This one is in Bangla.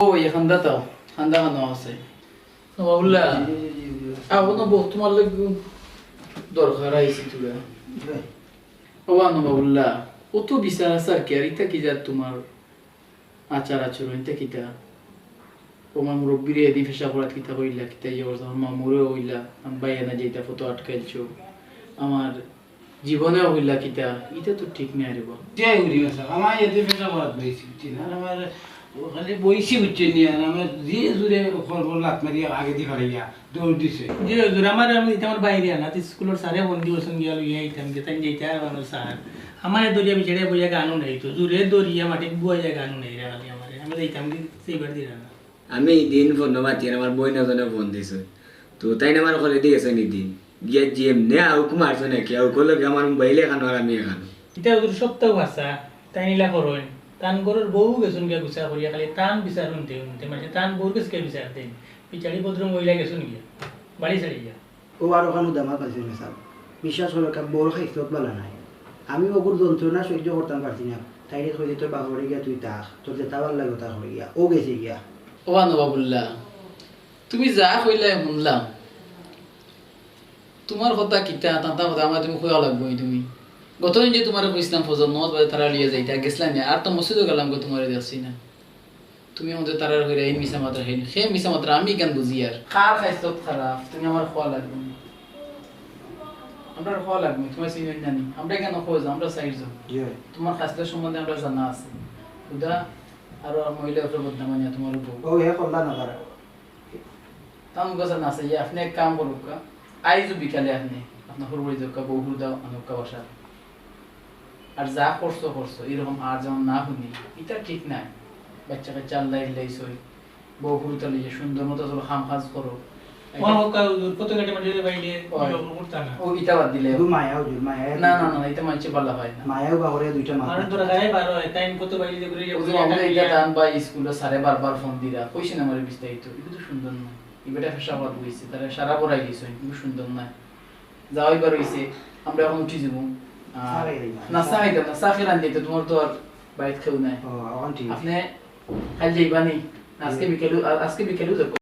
ওই খান্দা তাও খান্দা খানো আছে বাবুল্লা এখনো বহু তোমার লাগে দরকার আইছি তুলা ও আনো বাবুল্লা কত বিচার আছে আর কি আর ইটা কি যা তোমার আচার আচরণ ইটা কিটা তোমার মুরব্বীরে এদি ফেসা করাত কিতা কইলা কিতা ইয়ে করছো আমার মামুরেও হইলা আমি বাইয়া না যেটা ফটো আটকাইছো আমার জীবনেও হইলা কিতা ইটা তো ঠিক নাই রে বাবা যে উড়ি গেছে আমার এদি ফেসা করাত বইছি না আমার খালি বইছি বুঝছে নি আর আমার যে জুড়ে খবর লাত মারি আগে দি ফাড়িয়া দৌড় দিছে যে জুড়ে আমার আমি আমার বাইরে আনা স্কুলের সারে বন্ধি বসন গিয়া লইয়া আইতাম যে তাই যেটা আমার স্যার আমার দরিয়া বিছড়ে বইয়া গানও নাই তো জুড়ে দরিয়া মাটি বইয়া গানও নাই রে আমার আমি যাইতাম কি সেইবার দিরা না আমি দিন ফোন মাতি আমার বই নজনে ফোন দিছ তো তাই আমার ঘরে দিয়ে গেছে নি দিন গিয়া জিএম নে আউ কুমারছ নাকি আউ কল আমার মোবাইলে খানো আর আমি খানো এটা ওদের সপ্তাহ ভাষা তাই নিলা করোন টান গরুর বউ গেছুন গিয়া গুছা করিয়া খালি টান বিচারুন তে মানে টান বউ গেছকে বিচারতে পিছাড়ি ভদ্র মহিলা গেছুন গিয়া বাড়ি ছাড়ি গিয়া ও আর ওখানে দামা পাইছিল না স্যার বিশ্বাস করে বড় খাইছত বলা নাই আমি ওগুর যন্ত্রণা সহ্য করতাম পারছি না তাই কই তোর বাবা গিয়া তুই তাক তোর যেটা ভাল লাগে তা হয়ে গিয়া ও গেছে গিয়া ও আনো বাবুল্লা তুমি যা কইলা শুনলাম তোমার কথা কিতা তাতা কথা আমার তুমি কইয়া লাগবো তুমি গতদিন যে তোমার কইছিলাম ফজর 9 বাজে তারা লিয়ে যাইতা গেছলাম না আর তো মসজিদে গেলাম গো তোমারে দেখছি না তুমি আমাদের তারার হইরা এই মিছা মাত্রা হেন সে মিছা মাত্রা আমি কেন বুঝি আর কার খাইছত খারাপ তুমি আমার খাওয়া লাগবে আমরা খাওয়া লাগবে তুমি চিনি জানি আমরা কেন খোঁজ আমরা সাইড যাও তোমার খাসলে সম্বন্ধে আমরা জানা আছে উদা আর মহিলা উপর বদনামানি তোমার উপর ও হে করলা না তারা তাম গসা না আছে আপনি এক কাম করুক আইজু বিকালে আপনি আপনার হরবই দোকা বহু দাও আনুকা বসা আর যা করছো এরকম আর যেমন না শুনি এটা ঠিক নাই বাচ্চাকে চাল লাইছই বহু তালে যে সুন্দর মতো চলো খাম খাজ করো কত কাটে মানে বাইরে করতা না ও ইটা বাদ দিলে মায়াও জুর মায়া না না না এটা মানছে ভালো হয় না মায়াও বাহরে দুইটা মাথা আর তোরা গায়ে বারো টাইম কত বাইরে করে ওই আমরা এটা দান বা স্কুলে সারে বারবার ফোন দিরা কইছেন আমার বিস্তারিত এটা তো সুন্দর না ইবেটা ফেসাবাদ হইছে তারা সারা বড়াই দিছে খুব সুন্দর না যাওই বার হইছে আমরা এখন উঠি যাব না সাইদা না সাফিরান দিতে তোমার তো আর বাইত খেউ নাই ও আওয়ান ঠিক আপনি কাল যাইবানি আজকে বিকেলে